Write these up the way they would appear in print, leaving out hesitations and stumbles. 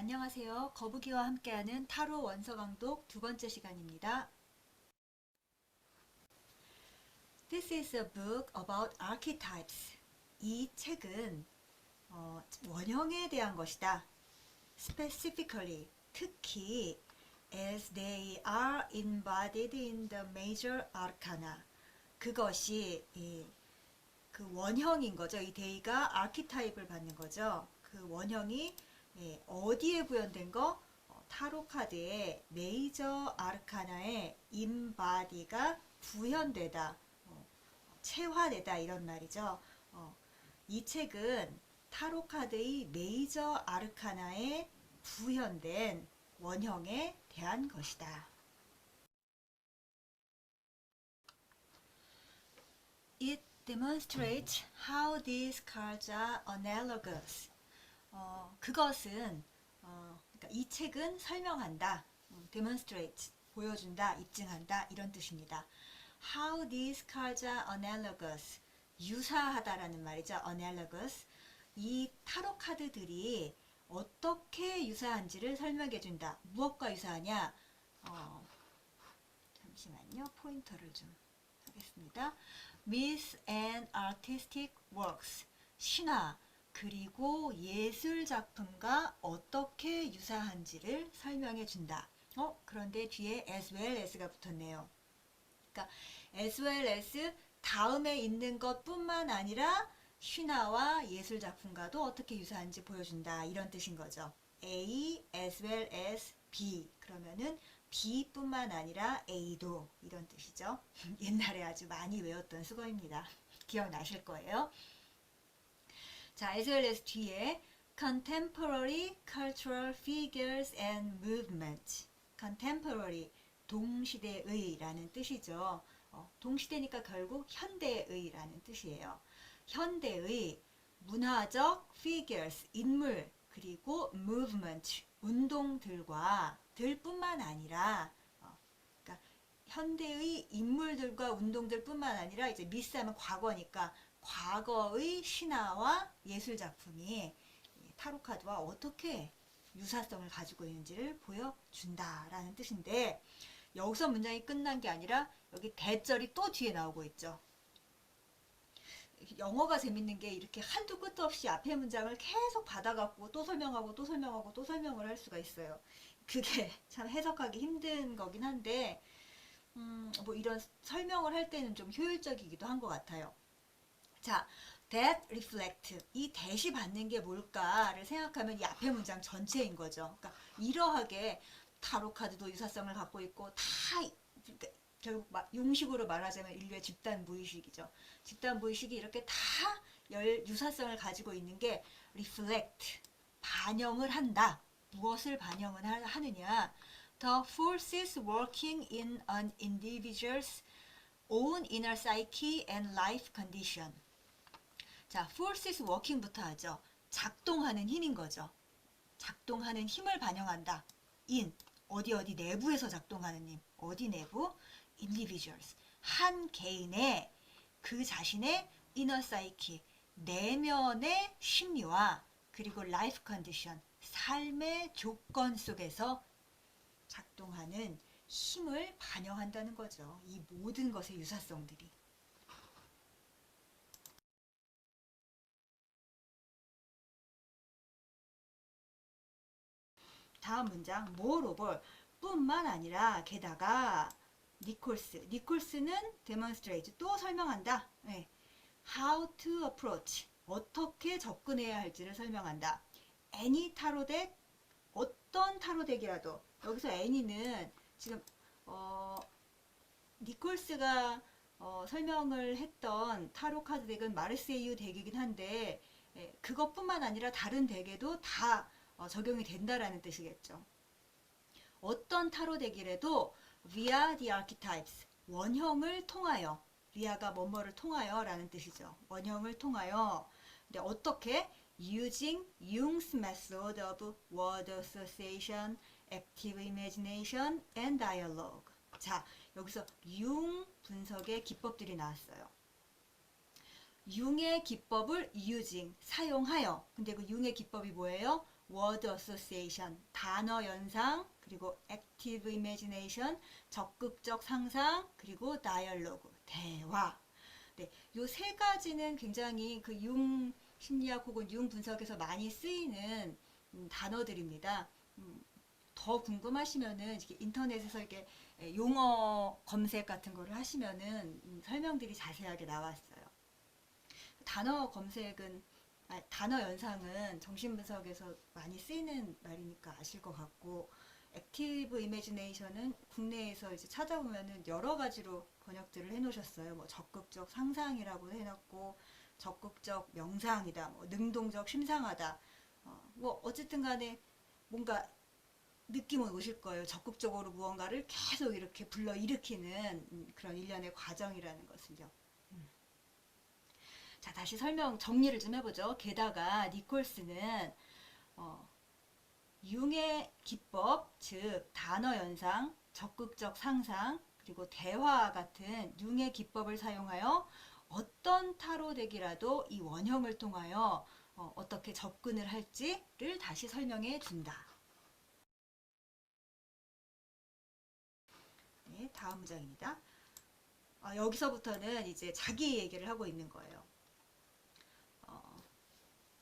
안녕하세요. 거북이와 함께하는 타로 원서 강독 두 번째 시간입니다. This is a book about archetypes. 이 책은 원형에 대한 것이다. Specifically, 특히 as they are embodied in the major arcana. 그것이 그 원형인 거죠. 이 데이가 아키타입을 받는 거죠. 그 원형이 어디에 구현된 거? 타로 카드의 메이저 아르카나의 인바디가 구현되다, 체화되다 이런 말이죠. 이 책은 타로 카드의 메이저 아르카나에 구현된 원형에 대한 것이다. It demonstrates how these cards are analogous. 그것은 그러니까 이 책은 설명한다, demonstrate, 보여준다, 입증한다 이런 뜻입니다. How these cards are analogous, 유사하다라는 말이죠. analogous, 이 타로 카드들이 어떻게 유사한지를 설명해준다. 무엇과 유사하냐? 잠시만요. 포인터를 좀 하겠습니다. Myth and artistic works, 신화 그리고 예술 작품과 어떻게 유사한지를 설명해 준다. 그런데 뒤에 as well as가 붙었네요. 그러니까 as well as 다음에 있는 것뿐만 아니라 신화와 예술 작품과도 어떻게 유사한지 보여준다 이런 뜻인 거죠. A as well as B 그러면은 B뿐만 아니라 A도 이런 뜻이죠. 옛날에 아주 많이 외웠던 수거입니다. 기억나실 거예요. 자, as well as 뒤에 contemporary cultural figures and movements. contemporary, 동시대의라는 뜻이죠. 동시대니까 결국 현대의라는 뜻이에요. 현대의 문화적 figures, 인물, 그리고 movement, 운동들과 들뿐만 아니라 그러니까 현대의 인물들과 운동들뿐만 아니라 이제 미스하면 과거니까 과거의 신화와 예술 작품이 타로 카드와 어떻게 유사성을 가지고 있는지를 보여준다라는 뜻인데, 여기서 문장이 끝난 게 아니라 여기 대절이 또 뒤에 나오고 있죠. 영어가 재밌는 게 이렇게 한두 끝도 없이 앞에 문장을 계속 받아갖고 또 설명하고 또 설명하고 또 설명을 할 수가 있어요. 그게 참 해석하기 힘든 거긴 한데 뭐 이런 설명을 할 때는 좀 효율적이기도 한 것 같아요. 자, that reflect, 이 that이 받는 게 뭘까를 생각하면 이 앞에 문장 전체인 거죠. 그러니까 이러하게 타로 카드도 유사성을 갖고 있고 다 그러니까 결국 용식으로 말하자면 인류의 집단 무의식이죠. 집단 무의식이 이렇게 다 유사성을 가지고 있는 게 reflect, 반영을 한다. 무엇을 반영을 하느냐? The forces working in an individual's own inner psyche and life condition. 자, forces working부터 하죠. 작동하는 힘인 거죠. 작동하는 힘을 반영한다. in, 어디 내부에서 작동하는 힘. 어디 내부? individuals. 한 개인의 그 자신의 inner psyche, 내면의 심리와 그리고 life condition, 삶의 조건 속에서 작동하는 힘을 반영한다는 거죠. 이 모든 것의 유사성들이. 다음 문장, moreover, 뿐만 아니라 게다가 니콜스는 demonstrate, 또 설명한다. 네. how to approach, 어떻게 접근해야 할지를 설명한다. any 타로 덱, 어떤 타로 덱이라도, 여기서 any는 지금 니콜스가 설명을 했던 타로 카드 덱은 마르세유 덱이긴 한데 그것뿐만 아니라 다른 덱에도 다 적용이 된다라는 뜻이겠죠. 어떤 타로 덱이라도 via the archetypes, 원형을 통하여, via가 뭐뭐를 통하여 라는 뜻이죠. 원형을 통하여. 근데 어떻게? using Jung's method of word association, active imagination and dialogue. 자, 여기서 융 분석의 기법들이 나왔어요. 융의 기법을 using, 사용하여. 근데 그 융의 기법이 뭐예요? word association, 단어 연상, 그리고 active imagination, 적극적 상상, 그리고 dialogue, 대화. 네, 요 세 가지는 굉장히 그 융 심리학 혹은 융 분석에서 많이 쓰이는 단어들입니다. 더 궁금하시면은 이렇게 인터넷에서 이렇게 용어 검색 같은 거를 하시면은 설명들이 자세하게 나왔어요. 단어 검색은 단어 연상은 정신분석에서 많이 쓰이는 말이니까 아실 것 같고, 액티브 이미지네이션은 국내에서 이제 찾아보면은 여러 가지로 번역들을 해놓으셨어요. 뭐 적극적 상상이라고 해놨고, 적극적 명상이다, 뭐 능동적 심상하다. 뭐 어쨌든 간에 뭔가 느낌은 오실 거예요. 적극적으로 무언가를 계속 이렇게 불러일으키는 그런 일련의 과정이라는 것을요. 자, 다시 정리를 좀 해보죠. 게다가 니콜스는 어, 융의 기법, 즉 단어 연상, 적극적 상상, 그리고 대화 같은 융의 기법을 사용하여 어떤 타로 덱이라도 이 원형을 통하여 어떻게 접근을 할지를 다시 설명해 준다. 네, 다음 문장입니다. 여기서부터는 이제 자기 얘기를 하고 있는 거예요.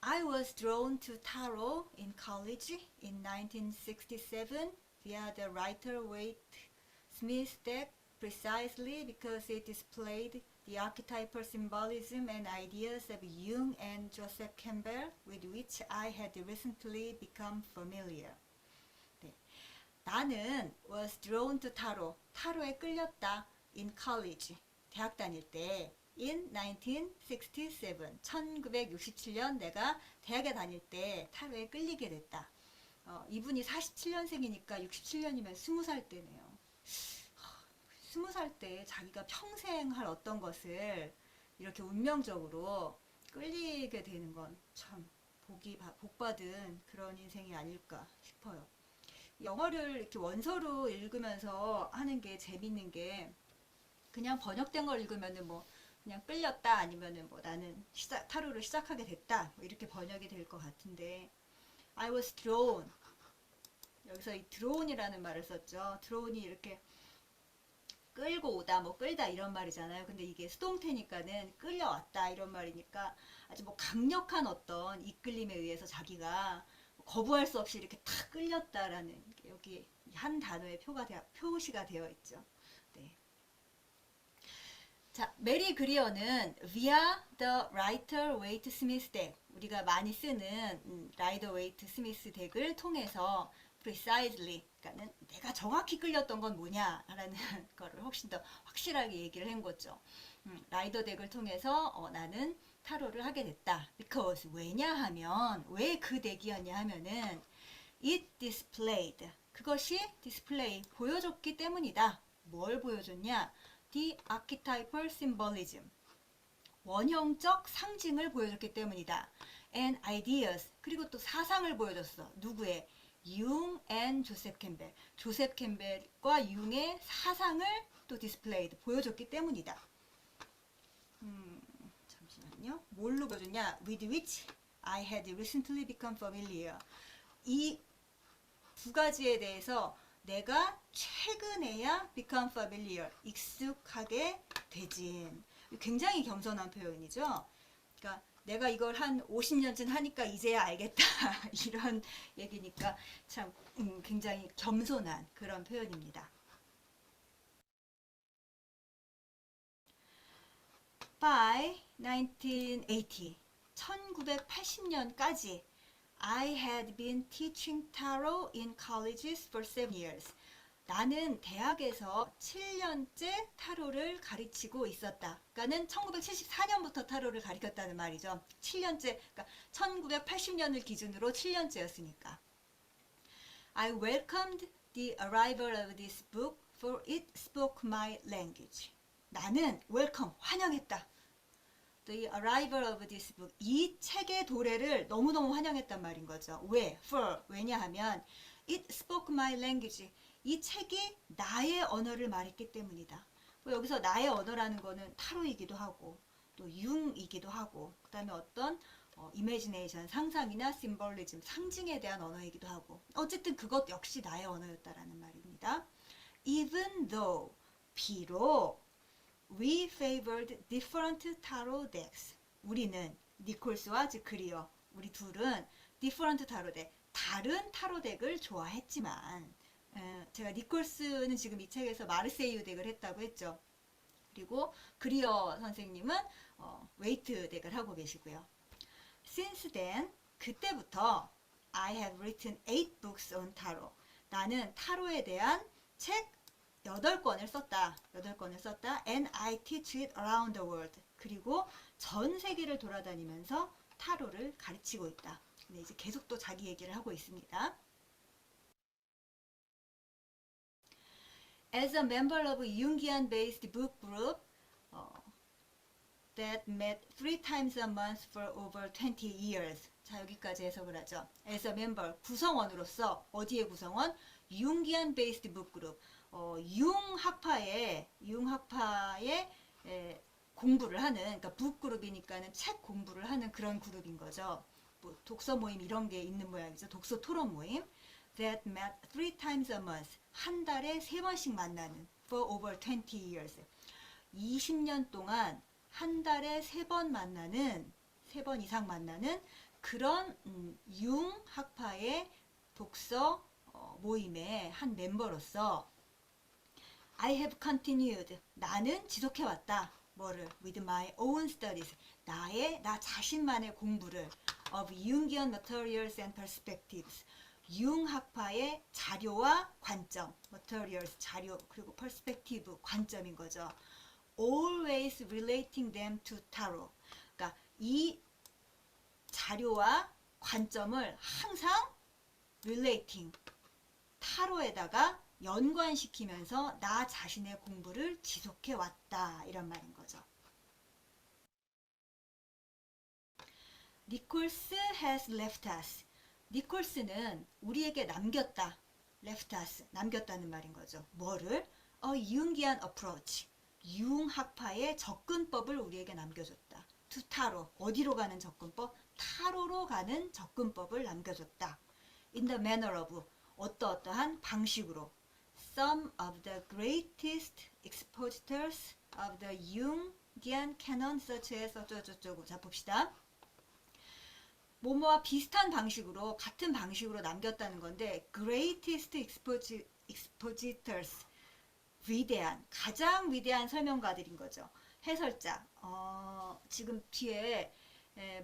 I was drawn to tarot in college in 1967 via the Rider-Waite-Smith deck precisely because it displayed the archetypal symbolism and ideas of Jung and Joseph Campbell with which I had recently become familiar. 네. 나는 was drawn to tarot, 타로에 끌렸다 in college, 대학 다닐 때 in 1967, 1967년 내가 대학에 다닐 때 타로에 끌리게 됐다. 이분이 47년생이니까 67년이면 20살 때네요. 20살 때 자기가 평생 할 어떤 것을 이렇게 운명적으로 끌리게 되는 건 참 복받은 그런 인생이 아닐까 싶어요. 영어를 이렇게 원서로 읽으면서 하는 게 재밌는 게, 그냥 번역된 걸 읽으면은 뭐 그냥 끌렸다, 아니면은 뭐 나는 타로를 시작하게 됐다, 뭐 이렇게 번역이 될 것 같은데, I was drawn, 여기서 이 drawn이라는 말을 썼죠. drawn이 이렇게 끌고 오다, 뭐 끌다 이런 말이잖아요. 근데 이게 수동태니까는 끌려왔다 이런 말이니까 아주 뭐 강력한 어떤 이끌림에 의해서 자기가 거부할 수 없이 이렇게 탁 끌렸다라는 게 여기 한 단어의 표시가 되어 있죠. 네. 자, 메리 그리어는 via the Rider-Waite-Smith deck, 우리가 많이 쓰는 라이더-웨이트 스미스 덱을 통해서 precisely, 그러니까는 내가 정확히 끌렸던 건 뭐냐라는 거를 훨씬 더 확실하게 얘기를 한 거죠. 라이더 덱을 통해서 나는 타로를 하게 됐다. because, 왜냐하면, 왜 그 덱이었냐 하면은 it displayed, 그것이 display, 보여줬기 때문이다. 뭘 보여줬냐? the archetypal symbolism, 원형적 상징을 보여줬기 때문이다. and ideas, 그리고 또 사상을 보여줬어. 누구의? 융 and 조셉 캠벨, 조셉 캠벨과 융의 사상을 또 displayed, 보여줬기 때문이다. 잠시만요. 뭘로 보여줬냐? with which I had recently become familiar, 이 두 가지에 대해서 내가 최근에야 become familiar, 익숙하게 되진. 굉장히 겸손한 표현이죠. 그러니까 내가 이걸 한 50년쯤 하니까 이제야 알겠다 이런 얘기니까 참 굉장히 겸손한 그런 표현입니다. By 1980, 1980년까지 I had been teaching tarot in colleges for 7 years. 나는 대학에서 7년째 타로를 가르치고 있었다. 그러니까는 1974년부터 타로를 가르쳤다는 말이죠. 7년째, 그러니까 1980년을 기준으로 7년째였으니까. I welcomed the arrival of this book for it spoke my language. 나는 welcome, 환영했다. The arrival of this book, 이 책의 도래를 너무너무 환영했단 말인 거죠. 왜? For, 왜냐하면 it spoke my language, 이 책이 나의 언어를 말했기 때문이다. 뭐 여기서 나의 언어라는 거는 타로이기도 하고 또 융이기도 하고, 그 다음에 어떤 이미지네이션, 상상이나 심볼리즘, 상징에 대한 언어이기도 하고 어쨌든 그것 역시 나의 언어였다라는 말입니다. Even though, 비록 we favored different tarot decks. 우리는 니콜스와 즉 그리어 우리 둘은 different tarot deck, 다른 타로 덱을 좋아했지만 제가 니콜스는 지금 이 책에서 마르세유 덱을 했다고 했죠. 그리고 그리어 선생님은 웨이트 덱을 하고 계시고요. Since then, 그때부터 I have written 8 books on tarot. 나는 타로에 대한 책 8권을 썼다. 8권을 썼다. And I teach it around the world. 그리고 전 세계를 돌아다니면서 타로를 가르치고 있다. 근데 이제 계속 또 자기 얘기를 하고 있습니다. As a member of a Jungian-based book group that met 3 times a month for over 20 years. 자, 여기까지 해석을 하죠. As a member, 구성원으로서 어디의 구성원? Jungian-based book group. 융학파의 공부를 하는, 그러니까 북그룹이니까는 책 공부를 하는 그런 그룹인 거죠. 뭐 독서 모임 이런 게 있는 모양이죠. 독서 토론 모임. That met 3 times a month. 한 달에 3번씩 만나는. For over 20 years. 20년 동안 한 달에 3번 만나는, 3번 이상 만나는 그런 융학파의 독서 모임의 한 멤버로서 I have continued. 나는 지속해왔다. 뭐를? With my own studies. 나 자신만의 공부를 of Jungian materials and perspectives. 융학파의 자료와 관점, materials, 자료, 그리고 perspective, 관점인 거죠. Always relating them to tarot. 그러니까 이 자료와 관점을 항상 relating, 타로에다가 연관시키면서 나 자신의 공부를 지속해 왔다 이런 말인 거죠. 니콜스 has left us. 니콜스는 우리에게 남겼다. left us, 남겼다는 말인 거죠. 뭐를? A Jungian approach. 융학파의 접근법을 우리에게 남겨줬다. to tarot. 어디로 가는 접근법? 타로로 가는 접근법을 남겨줬다. In the manner of. 어떠한 방식으로. Some of the greatest expositors of the Jungian canon such as 어쩌고저쩌고. 자, 봅시다. 뭐뭐와 비슷한 방식으로, 같은 방식으로 남겼다는 건데 greatest expositors. 위대한, 가장 위대한 설명가들인 거죠. 해설자. 지금 뒤에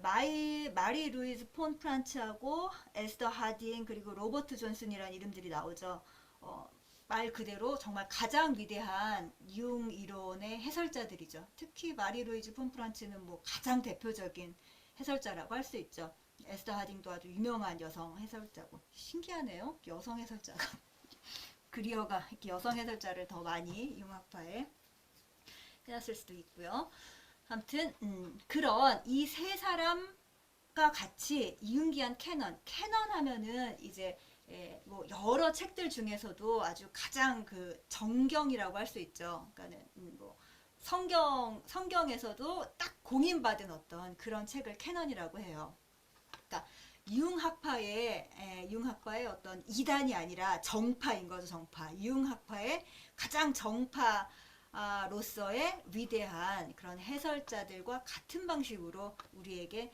마리 루이즈 폰 프란츠하고 에스더 하딩 그리고 로버트 존슨이라는 이름들이 나오죠. 말 그대로 정말 가장 위대한 융 이론의 해설자들이죠. 특히 마리 루이즈 폰 프란츠는 뭐 가장 대표적인 해설자라고 할 수 있죠. 에스더 하딩도 아주 유명한 여성 해설자고. 신기하네요. 여성 해설자가. 그리어가 이렇게 여성 해설자를 더 많이 융학파에 해놨을 수도 있고요. 아무튼 그런 이 세 사람과 같이 이윤기한 캐넌 하면은 이제 뭐 여러 책들 중에서도 아주 가장 그 정경이라고 할 수 있죠. 그러니까는 뭐 성경에서도 딱 공인받은 어떤 그런 책을 캐넌이라고 해요. 그러니까 융학파의 어떤 이단이 아니라 정파인 거죠. 정파. 융학파의 가장 정파로서의 위대한 그런 해설자들과 같은 방식으로 우리에게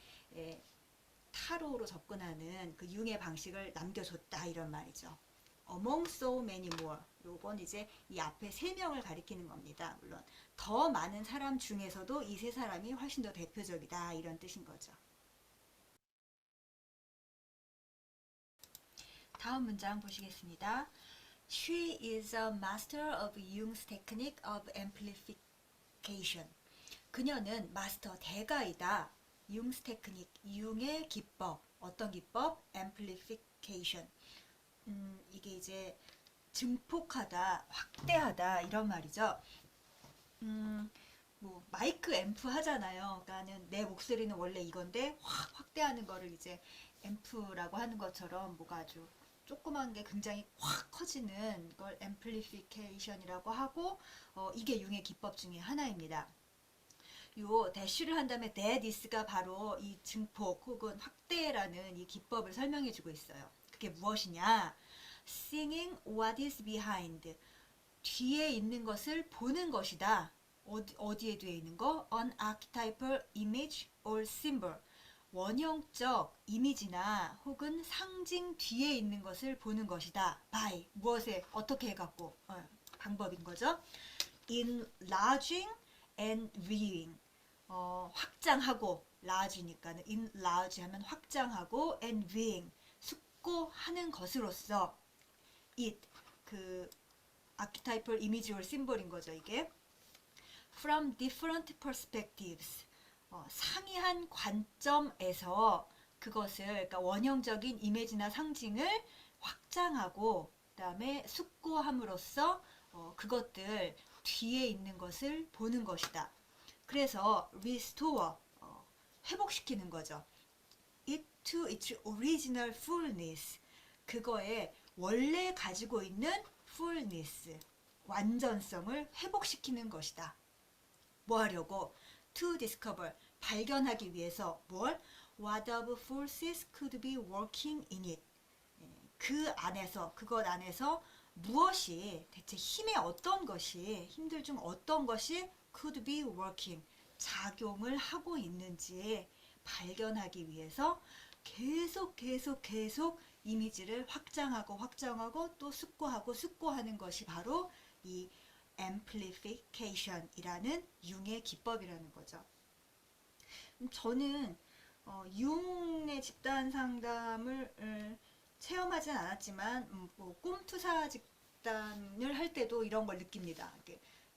타로로 접근하는 그 융의 방식을 남겨줬다 이런 말이죠. Among so many more. 요건 이제 이 앞에 3명을 가리키는 겁니다. 물론 더 많은 사람 중에서도 이 3사람이 훨씬 더 대표적이다 이런 뜻인 거죠. 다음 문장 보시겠습니다. She is a master of Jung's technique of amplification. 그녀는 마스터 대가이다. Jung's technique, 융의 기법. 어떤 기법? amplification. 이게 이제 증폭하다, 확대하다 이런 말이죠. 뭐 마이크 앰프 하잖아요. 그러니까는 내 목소리는 원래 이건데 확 확대하는 거를 이제 앰프라고 하는 것처럼 뭐가 아주 조그만 게 굉장히 확 커지는 걸 amplification이라고 하고 이게 융의 기법 중에 하나입니다. 요 대쉬를 한 다음에 that is가 바로 이 증폭 혹은 확대라는 이 기법을 설명해 주고 있어요. 그게 무엇이냐? Seeing what is behind. 뒤에 있는 것을 보는 것이다. 어디에 뒤에 있는 거? An archetypal image or symbol. 원형적 이미지나 혹은 상징 뒤에 있는 것을 보는 것이다. by 무엇에 어떻게 해갖고 방법인 거죠. enlarging and viewing. 확장하고 large니까는 enlarge 하면 확장하고 and viewing 숙고하는 것으로서 it 그 archetypal image or symbol인 거죠 이게. From different perspectives. 상이한 관점에서 그것을 그러니까 원형적인 이미지나 상징을 확장하고 그다음에 숙고함으로써 그것들 뒤에 있는 것을 보는 것이다. 그래서 restore 회복시키는 거죠. it to its original fullness. 그거에 원래 가지고 있는 fullness 완전성을 회복시키는 것이다. 뭐 하려고? To discover 발견하기 위해서 뭘? What of forces could be working in it. 그 안에서 그것 안에서 무엇이 대체 힘의 어떤 것이 힘들 중 어떤 것이 could be working 작용을 하고 있는지 발견하기 위해서 계속 이미지를 확장하고 또 숙고하는 것이 바로 이 amplification이라는 융의 기법이라는 거죠. 저는 융의 집단 상담을 체험하진 않았지만 뭐 꿈투사 집단을 할 때도 이런 걸 느낍니다.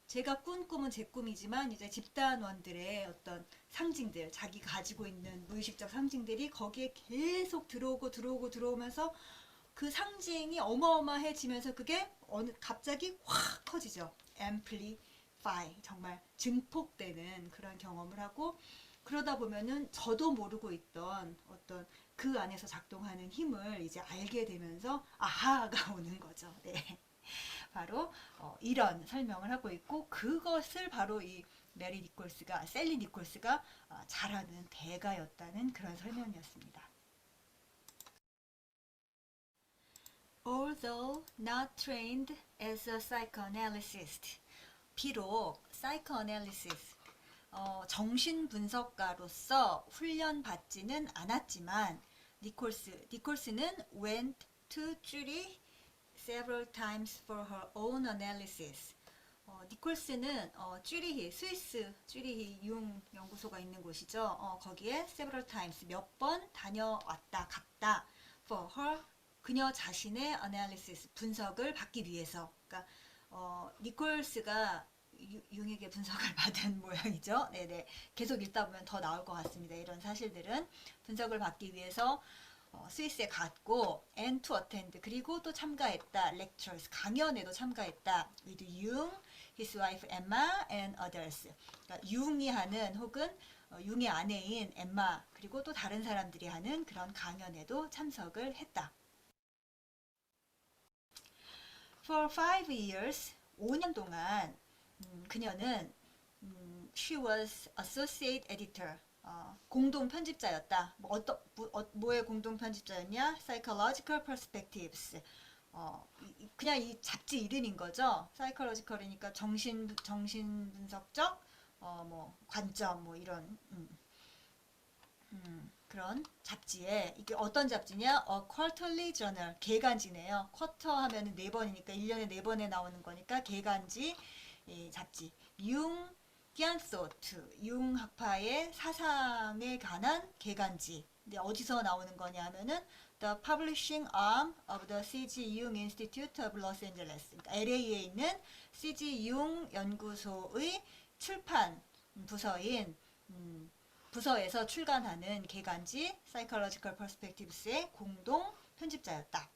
제가 꾼 꿈은 제 꿈이지만 이제 집단원들의 어떤 상징들, 자기 가지고 있는 무의식적 상징들이 거기에 계속 들어오면서 그 상징이 어마어마해지면서 그게 갑자기 확 커지죠. amplify, 정말 증폭되는 그런 경험을 하고 그러다 보면은 저도 모르고 있던 어떤 그 안에서 작동하는 힘을 이제 알게 되면서 아하가 오는 거죠. 네. 바로 이런 설명을 하고 있고 그것을 바로 이 셀리 니콜스가 잘하는 대가였다는 그런 설명이었습니다. Although not trained as a psychoanalyst, 비록 psychoanalysis, 정신분석가로서 훈련받지는 않았지만 니콜스는 went to Zurich several times for her own analysis. 니콜스는 스위스 쭈리히 융 연구소가 있는 곳이죠. 거기에 several times 몇 번 갔다. for her 그녀 자신의 analysis 분석을 받기 위해서. 그러니까 니콜스가 융에게 분석을 받은 모양이죠. 네네. 계속 읽다 보면 더 나올 것 같습니다. 이런 사실들은 분석을 받기 위해서 스위스에 갔고 and to attend 그리고 또 참가했다. lectures 강연에도 참가했다. with Jung, his wife Emma and others. 그러니까 융이 하는 혹은 융의 아내인 엠마 그리고 또 다른 사람들이 하는 그런 강연에도 참석을 했다. For 5 years, 5년 동안 그녀는 she was associate editor, 공동 편집자였다. 뭐의 공동 편집자였냐? Psychological Perspectives. 그냥 이 잡지 이름인 거죠. Psychological이니까 정신 분석적 뭐 관점 뭐 이런 그런 잡지에 이게 어떤 잡지냐? Quarterly Journal 개간지네요. 쿼터 하면은 4번이니까 1년에 4번에 나오는 거니까 개간지 잡지. 융기안 소트 융 학파의 사상에 관한 개간지. 근데 어디서 나오는 거냐 하면은 The Publishing Arm of the C.G. Jung Institute of Los Angeles. 그러니까 LA에 있는 C.G. 융 연구소의 출판 부서인 부서에서 출간하는 개간지 Psychological Perspectives의 공동 편집자였다.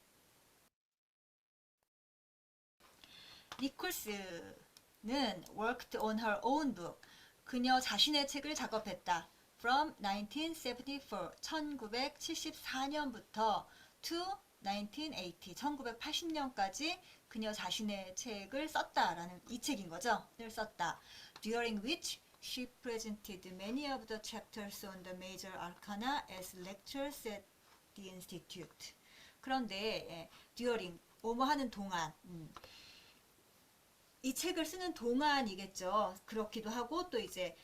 니콜스는 worked on her own book. 그녀 자신의 책을 작업했다. From 1974, 1974년부터 to 1980, 1980년까지 그녀 자신의 책을 썼다라는 이 책인 거죠. 를 썼다. During which She presented many of the chapters on the major arcana as lectures at the institute. 그런데 during 뭐뭐 하는 동안 이 책을 쓰는 동안이겠죠. 그렇기도 하고 또 이제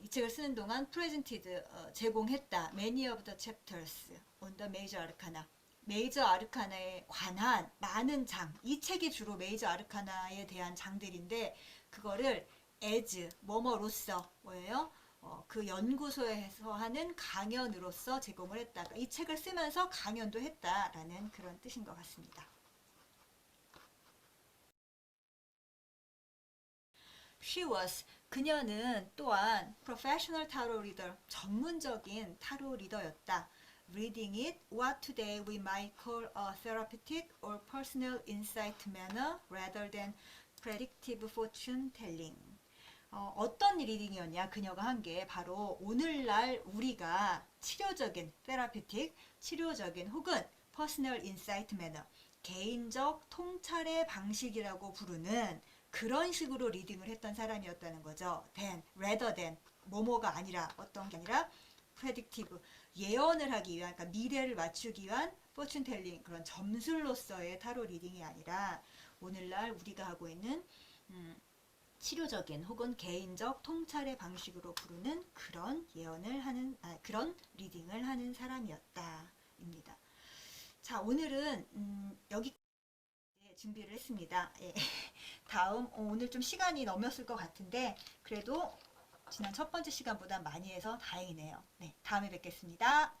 이 책을 쓰는 동안 presented 제공했다. Many of the chapters on the major arcana. 메이저 아르카나에 관한 많은 장. 이 책이 주로 메이저 아르카나에 대한 장들인데 그거를 as 뭐뭐로서 뭐예요? 그 연구소에서 하는 강연으로서 제공을 했다. 그러니까 이 책을 쓰면서 강연도 했다라는 그런 뜻인 것 같습니다. She was 그녀는 또한 professional tarot reader 전문적인 타로 리더였다. Reading it what today we might call a therapeutic or personal insight manner rather than predictive fortune telling. 어떤 리딩이었냐 그녀가 한 게 바로 오늘날 우리가 치료적인 therapeutic 치료적인 혹은 personal insight manner 개인적 통찰의 방식이라고 부르는 그런 식으로 리딩을 했던 사람이었다는 거죠. rather than 뭐뭐가 아니라 어떤 게 아니라 predictive 예언을 하기 위한 그러니까 미래를 맞추기 위한 fortune telling 그런 점술로서의 타로 리딩이 아니라 오늘날 우리가 하고 있는 치료적인 혹은 개인적 통찰의 방식으로 부르는 그런 예언을 하는 그런 리딩을 하는 사람이었다입니다. 자 오늘은 여기 준비를 했습니다. 예. 다음 오늘 좀 시간이 넘었을 것 같은데 그래도 지난 첫 번째 시간보다 많이 해서 다행이네요. 네, 다음에 뵙겠습니다.